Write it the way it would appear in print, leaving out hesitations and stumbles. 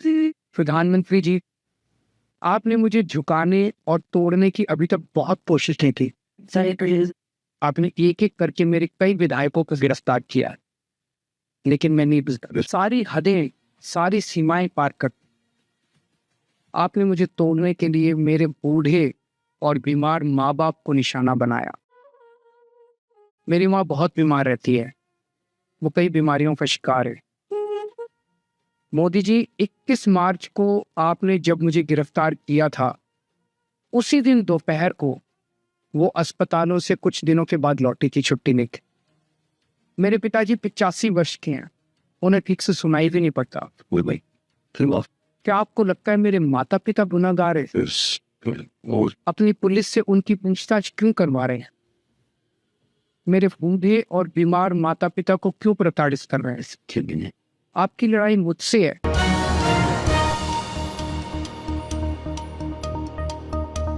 प्रधानमंत्री जी, आपने मुझे झुकाने और तोड़ने की अभी तक बहुत कोशिश की थी। आपने एक एक करके मेरे कई विधायकों को गिरफ्तार किया, लेकिन मैं नहीं, सारी हदें, सारी सीमाएं पार कर आपने मुझे तोड़ने के लिए मेरे बूढ़े और बीमार माँ बाप को निशाना बनाया। मेरी माँ बहुत बीमार रहती है, वो कई बीमारियों का शिकार है। मोदी जी, 21 मार्च को आपने जब मुझे गिरफ्तार किया था, उसी दिन दोपहर को वो अस्पतालों से कुछ दिनों के बाद लौटी थी छुट्टी लेके। मेरे पिताजी 85 वर्ष के हैं, उन्हें ठीक से सुनाई भी नहीं पड़ता। क्या आपको लगता है मेरे माता पिता गुनहगार हैं? अपनी पुलिस से उनकी पूछताछ क्यों करवा रहे हैं? मेरे बूढ़े और बीमार माता पिता को क्यों प्रताड़ित कर रहे हैं? आपकी लड़ाई मुझसे है।